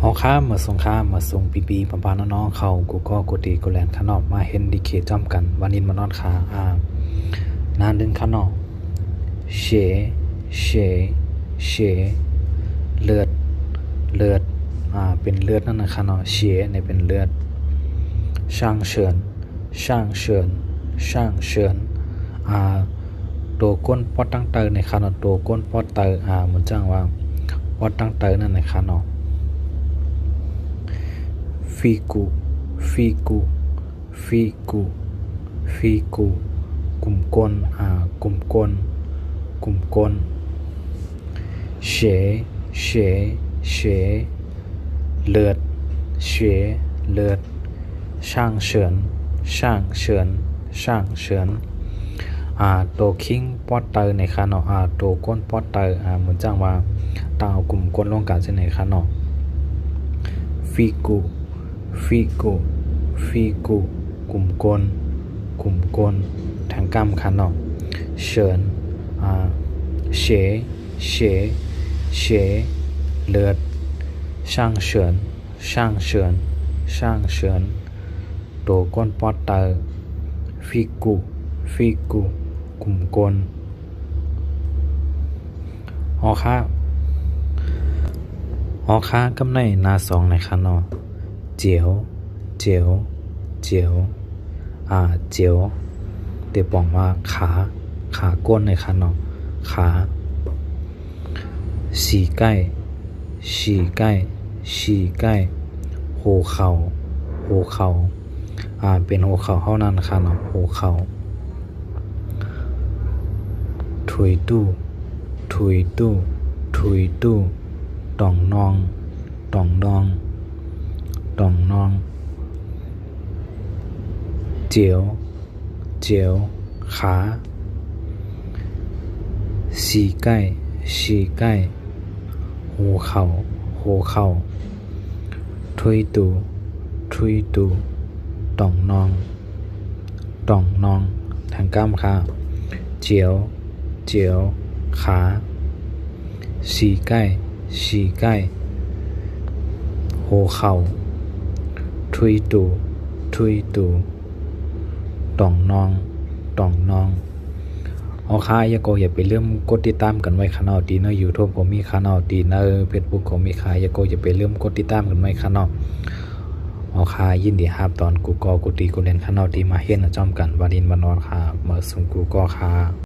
อข้ามมาส่งข้ามมาส่งปีปปาน้องๆเขากูก็กูตีกูแลนข้างนอกมาเห็นดิเคจ้อมกันวันนี้มานอนขานานดึงข้างนอกเฉเลือดเป็นเลือดนั่นนะข้างนอกเฉในเป็นเลือดช่างเฉินตัวก้นปอดตั้งเตอในข้างนอกตัวก้นปอดเตอเหมือนจังว่าปอดตั้งเตอนั่นในข้างนอกฟีกูกลุ่มก้นกลุ่มก้นเฉเลือดช่างเฉินตัวคิงปอดเตอในข้างนอกตัวก้นปอดเตอเหมือนจังว่าตาวกลุ่มก้นลงกันเส้นในข้างนอกฟีกูกลุ่มก้นทางกล้ามข้างนอกเฉินเฉเลือดช่างเฉินตัวก้นปอดเตอฟีกูกลุ่มก้นออค้ากำในนาสองในข้างนอกเจียวเตียปองว่าขาก้นในข้างนอกขาฉี่ใกล้หัวเข่าเป็นหัวเข่าเท่านั้นข้างนอกหัวเข่าถุยตู้ตองนองเจียวขาฉี่ใกล้หัวเข่าถุยตู้ตองนองทางกล้ามขาเจียวขาฉี่ใกล้หัวเข่าถุยตู้ตองนองเอาค่ายาโกอย่าไปเริ่มกดติดตามกันไว้ข้างนอกดีเนอะ YouTube ก็มีข้างนอกดีเนอะ Facebook ก็มีค่ายาโกอย่าไปเริ่มกดติดตามกันไว้ข้างนอกเอาค่ายินดีครับตอนกูเล่นข้างนอกดีมาเห็นนะจ้อมกันวันนี้มานอนค่ะมาส่งกูก็ค่ะ